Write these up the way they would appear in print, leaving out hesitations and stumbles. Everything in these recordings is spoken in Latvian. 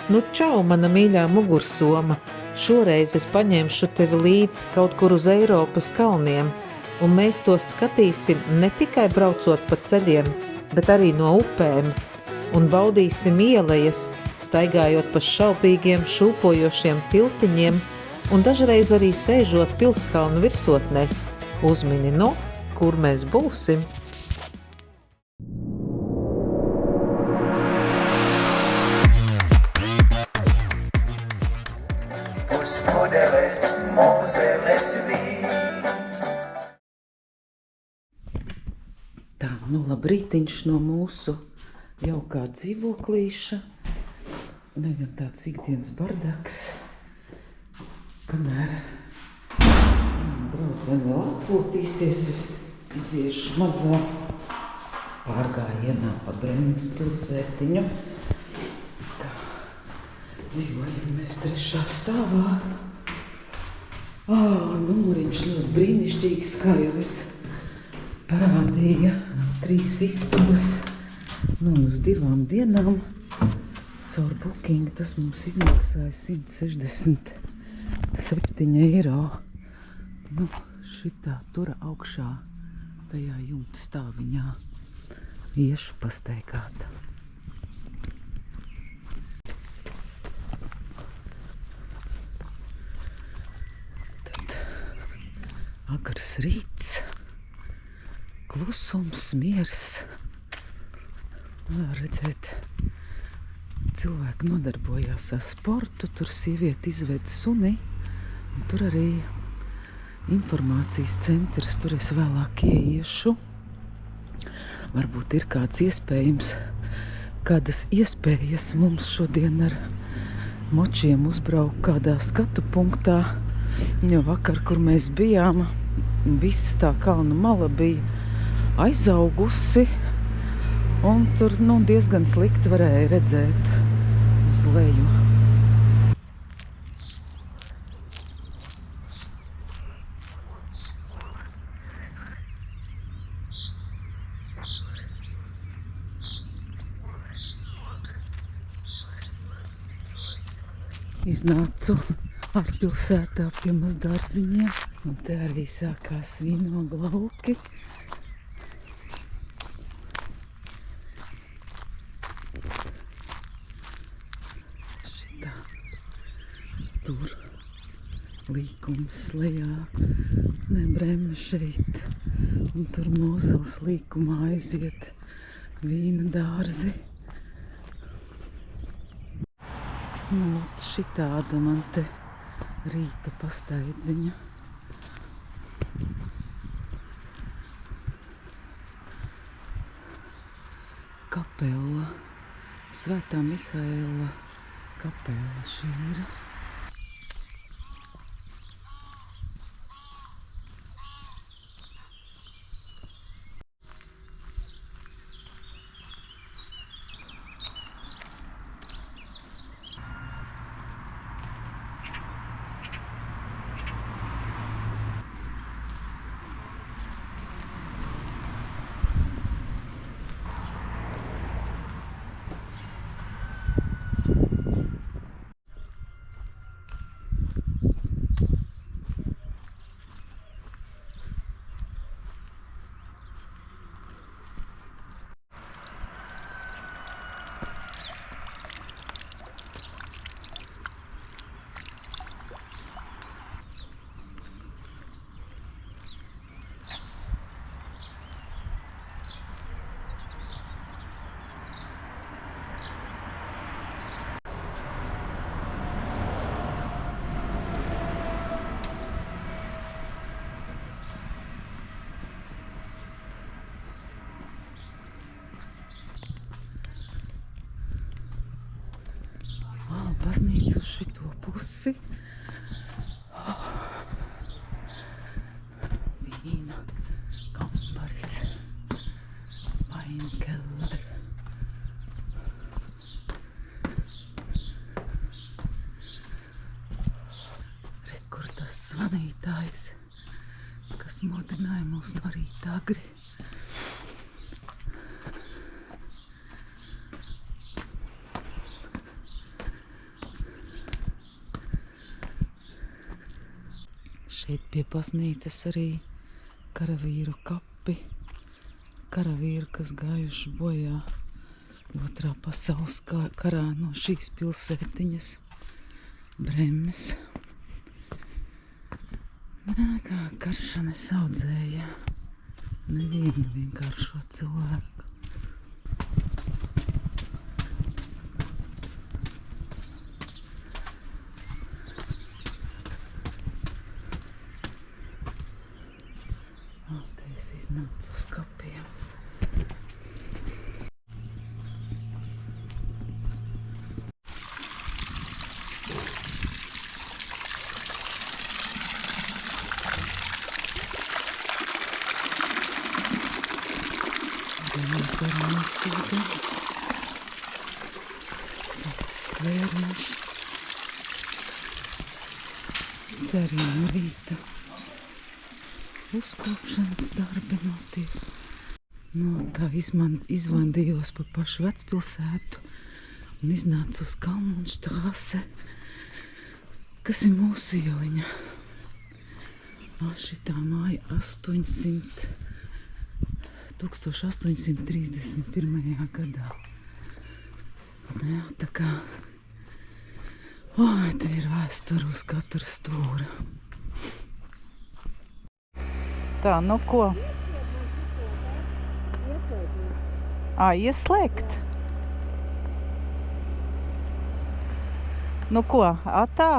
Nu, čau, mana mīļā mugursoma! Šoreiz es paņemšu tevi līdzi kaut kur uz Eiropas kalniem, un mēs tos skatīsim ne tikai braucot pa ceļiem, bet arī no upēm, un baudīsim ielejas, staigājot pa šaubīgiem, šūpojošiem tiltiņiem, un dažreiz arī sēžot pilskalnu virsotnēs. Uzmini, nu, kur mēs būsim? Tā, nu labrītiņš no mūsu jaukā dzīvoklīša. Gan tāds ikdienas bardaks, kamēr draudzene vēl atpūtīsies, es iziešu mazā pārgājienā pa Bremnes pilsētiņu. Dzīvojam mēs 3. stāvā. Numuriņš ļoti brīnišķīgs, kā jau es parādīja. 3 istabas, uz 2 dienām. Caur Booking tas mums izmaksāja 167 eiro. Šitā tura augšā, tajā jumta stāviņā. Iešu pastaigāt. Agrs rīts, klusums, miers. Redzēt, cilvēki nodarbojās ar sportu, tur sievieti izved suni, un tur arī informācijas centrs, tur es vēlāk ieiešu. Varbūt ir kādas iespējas mums šodien ar močiem uzbraukt kādā skatu punktā, jo vakar, kur mēs bijām, viss tā kalna mala bija aizaugusi, un tur diezgan slikti varēja redzēt uz leju. Iznācu ārpilsētā pie mazdārziņiem, un te arī sākās vīnogu lauki. Šitā tur līkums lejā, Bremnes šeit, un tur Mozeles līkumā aiziet vīna dārzi. Šitāda man te rīta pastaidziņa. Kapela, Svētā Mihaela kapela šī ir. Baznīca uz šito pusi. Vīna kambaris, vainkeller. Rekur tas zvanītājs, kas modināja mūs no rīta agri. Šeit pie baznīcas arī karavīru kapi. Karavīru, kas gājuši bojā Otrā pasaules karā no šīs pilsētiņas Bremmes. Kā karša nesaudzēja nevienu vienkāršo cilvēku. Te es iznācu uz kapiem. Tāds skvēriņš. Te arī no rīta uzkopšanas darbi notiek. Tā izvandījos pa pašu vecpilsētu un iznācu uz Kalnštrāse, kas ir mūsu ieliņa. Šitā māja 1831. gadā. Jā, tā kā te ir vēsture uz katru stūra. Tā, nu ko? Ieslēgt? Nu ko, tā?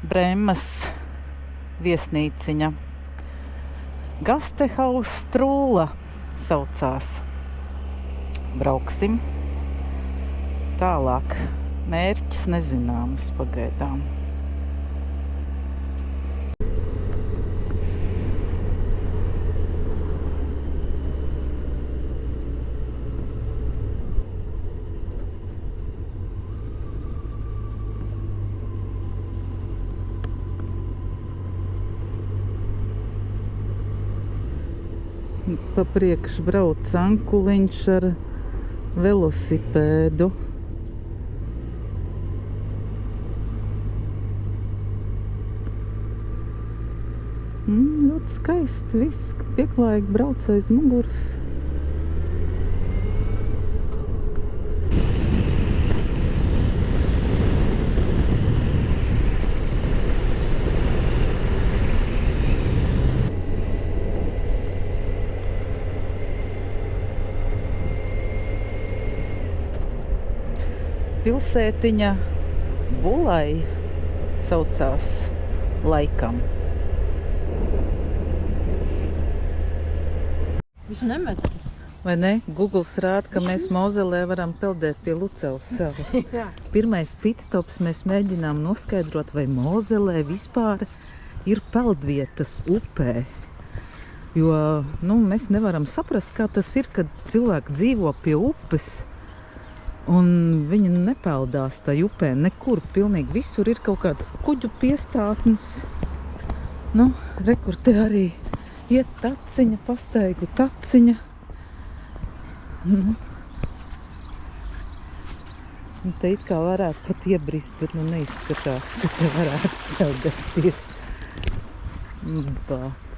Bremmes viesnīciņa. Gastehaus Strūla saucās. Brauksim. Tālāk. Mērķis nezināms pagaidām. Pa priekšu brauc ankuliņš ar velosipēdu. Ļoti skaisti viss, pieklājīgi brauc aiz muguras. Pilsētiņa Bulai saucās laikam. Viņš nemet. Vai ne? Googles rāda, ka mēs Mozelē varam peldēt pie Lucavas salas. Pirmais pitstops mēs mēģinām noskaidrot, vai Mozelē vispār ir peldvietas upē. Jo, mēs nevaram saprast, kā tas ir, kad cilvēki dzīvo pie upes un viņi nepeldās tai upē nekur. Pilnīgi visur ir kaut kāds kuģu piestātnes. Rekur te arī iet taciņa, pastaigu taciņa. Te it kā varētu pat iebrist, bet neizskatās, ka te varētu peldēt ir bāc.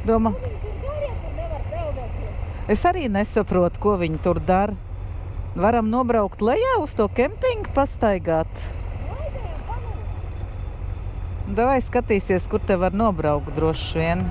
Domā, es arī nesaprotu, ko viņi tur dara. Varam nobraukt lejā uz to kempingu pastaigāt. Davai skatīsies, kur te var nobraukt droši vien.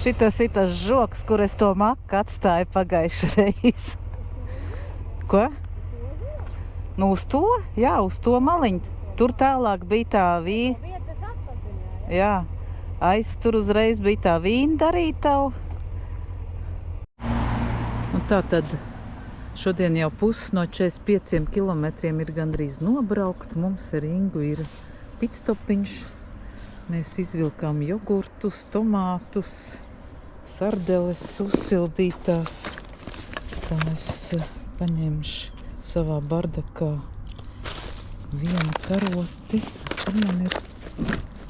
Šitas ir tas žoks, kur es to maku atstāju pagājušajā reizē. Ko? Nu, uz to? Jā, uz to maliņu. Tur tālāk bija tā Vietas atpaziņā, jā, aiz tur uzreiz bija tā vīna darītava. Un tā tad šodien jau pusi no 45 kilometriem ir gandrīz nobraukt. Mums ar Ingu ir pitstopiņš. Mēs izvilkām jogurtus, tomātus, sardeles uzsildītās. Tā es paņemšu savā bardakā vienu karoti. Tur man ir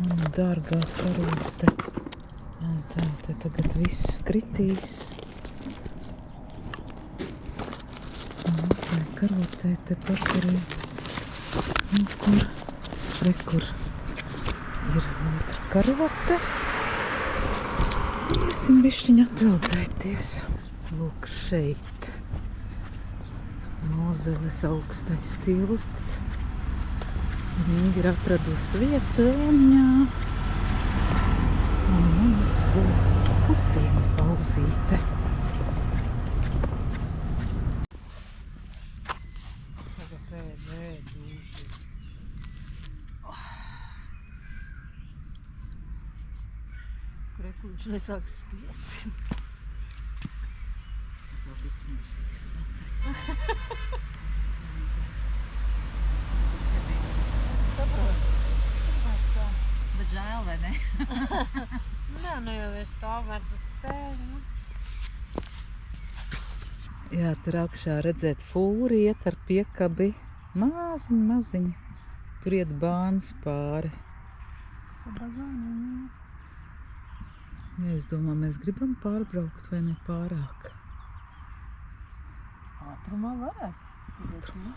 mana dārgā karote. Tā, te tagad viss kritīs. Tā karotē te paturī. Un kur ir otra karote. Iesim bišķiņ atvildzēties. Lūk, šeit. Mozeles augstais tilts. Inga ir atradusi vietu viņā. Un mums būs pusdienu pauzīte. Tagad ēdūži. Kurš nesāk spiest. Tas vēl bija cimsīgs vētais. Saprot tā. Bet žēl, vai ne? Nē, nu jau ir stāvēt uz ceļu. Jā, tur augšā redzēt fūri iet ar piekabi. Maziņ. Tur iet bāns pāri. Ja es domāju, mēs gribam pārbraukt vai ne pārāk? Ātrumā varētu. Ātrumā.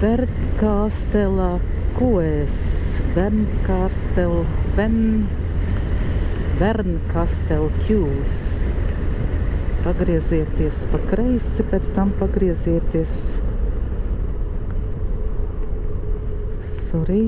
Bernkastela Quays, Bernkastel Quays. Pagriezieties pa kreisi, pēc tam pagriezieties. Sorry.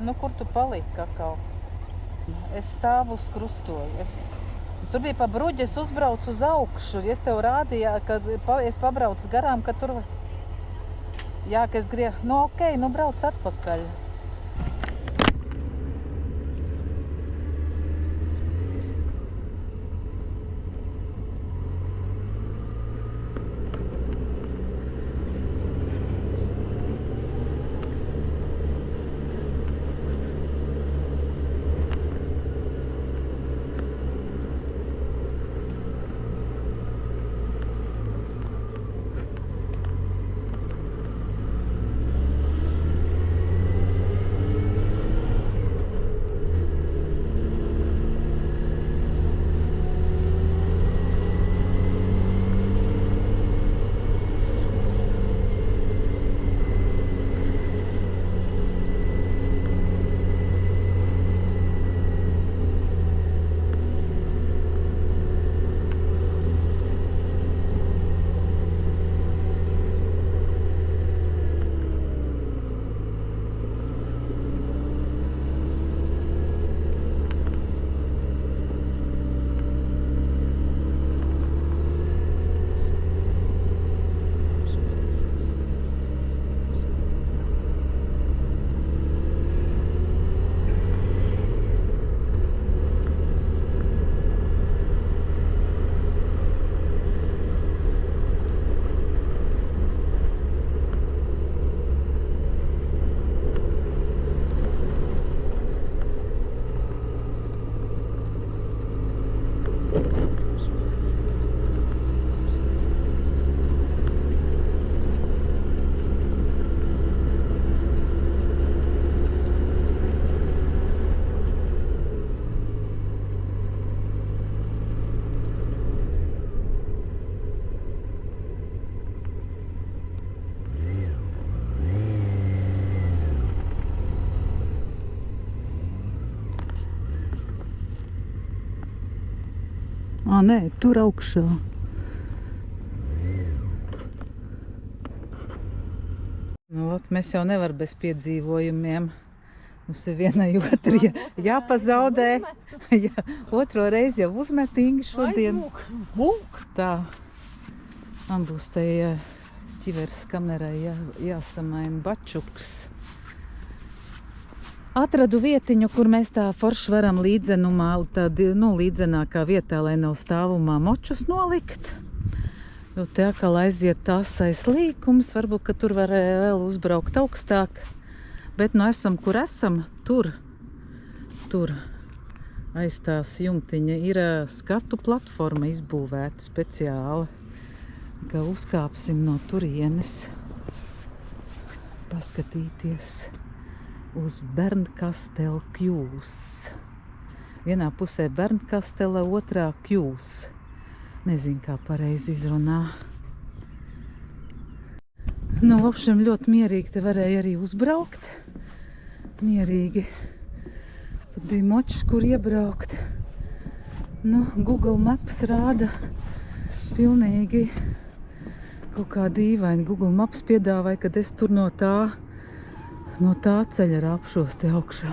Nu, kur tu paliki, Kakao? Es stāvu uz krustoju. Tur bija pa bruģi, es uzbraucu uz augšu. Es tev rādīju, kad es pabraucu garām, ka tur... Jā, ka es griebu... Nu, okei, nu brauc atpakaļ. Nē, tur augšā. Nu, ot, mēs jau nevar bez piedzīvojumiem. Mums ir vienai otri jāpazaudē. Jā, otro reizi jau uzmetīgi šodien. Tā. Man būs te ķiveres kamerai jāsamaina bačuks. Atradu vietiņu, kur mēs tā forši varam līdzenumā, līdzenākā vietā, lai nav stāvumā močus nolikt. Jo te atkal aiziet tāsais līkums, varbūt, ka tur var vēl uzbraukt augstāk. Bet nu esam, kur esam, tur aiz tās jumtiņa ir skatu platforma izbūvēta speciāli. Ka uzkāpsim no turienes, paskatīties uz Bernkastela kļūs. Vienā pusē Bernkastela, otrā kļūs. Nezinu, kā pareizi izrunā. Nu, apšiem ļoti mierīgi te varēja arī uzbraukt. Mierīgi. Pat bija močs, kur iebraukt. Nu, Google Maps rāda pilnīgi kaut kā dīvaini. Google Maps piedāvāja, kad es tur no tā ceļa rāpšos te augšā.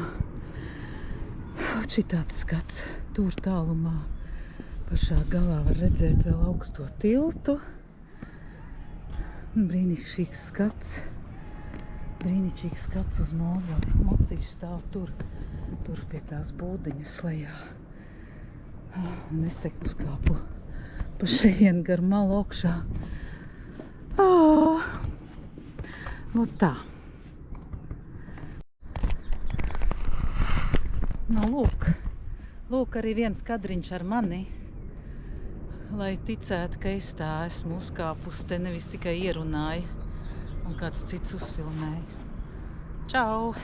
Šitāds skats. Tur tālumā pašā galā var redzēt vēl augsto tiltu. Brīnišķīgs skats. Brīnišķīgs skats uz Mozeli. Mocīši stāv tur pie tās būdiņas lejā. Un es te uzkāpu pa šeien gar malu augšā. Vot tā. Nu, lūk arī viens kadriņš ar mani, lai ticētu, ka es tā esmu uzkāpus, te nevis tikai ierunāju un kāds cits uzfilmēja. Čau!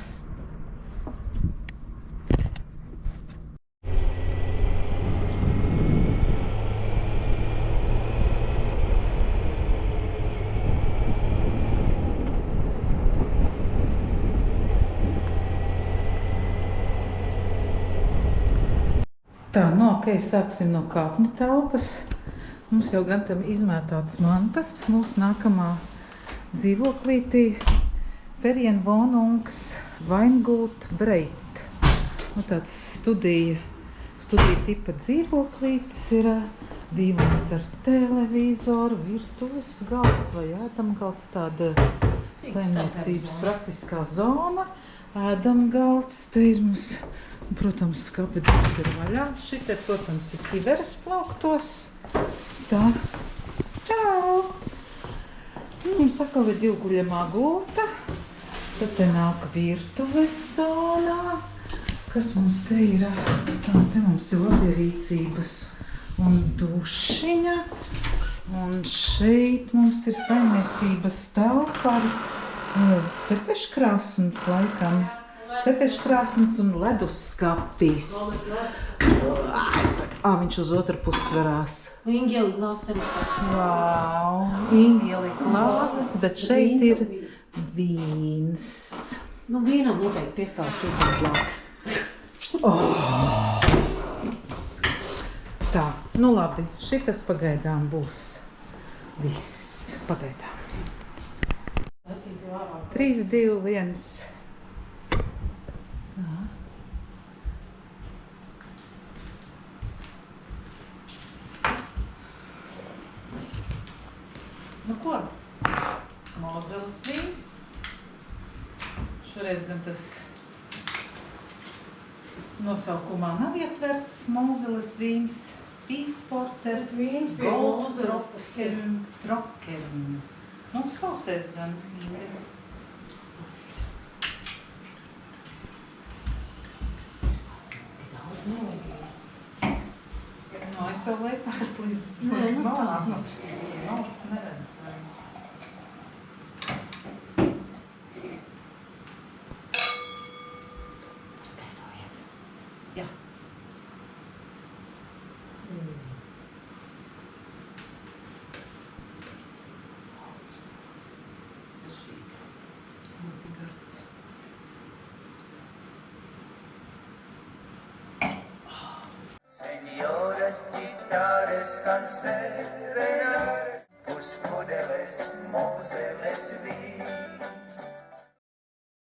Tā, nu, ok, sāksim no kāpņu telpas. Mums jau gan tam izmētāts mantas. Mūsu nākamā dzīvoklītī Ferienwohnungs Vaingult Breit. Nu, tāds studija tipa dzīvoklītis ir, dīvains ar televizoru, virtuves galds vai ēdamgalds, tāda saimniecības praktiskā zona. Ēdamgalds, te ir mums, protams, skapidurs ir vaļā. Šitie, protams, ir ķiveres plauktos. Tā. Čau! Mums atkal ir divguļamā gulta. Tad te nāk virtuves zonā. Kas mums te ir? Tā, te mums ir labierīcības un dušiņa. Un šeit mums ir saimniecības telpa ar cepeškrāsns laikam. Cepeškrāsns un leduskapis. Viņš uz otru pusi varās. Ingeli glāzes. Vau, Ingeli glāzes, bet šeit ir vīns. Nu, vīnam noteikti piestāv šī glāzes. Tā, nu labi, šitas pagaidām būs viss. Pagaidām. 3, 2, 1. Nu ko? Mozeles vīns. Šoreiz gan tas nosaukumā nav ietverts. Mozeles vīns, Pīsporter, Gold Trocken. Nu, sausēs gan. No, es jau leju parasti līdz malām. Malas neredz. Jā. Ļoti gards. Señoras, guitarras, cancerenas, puspudeles,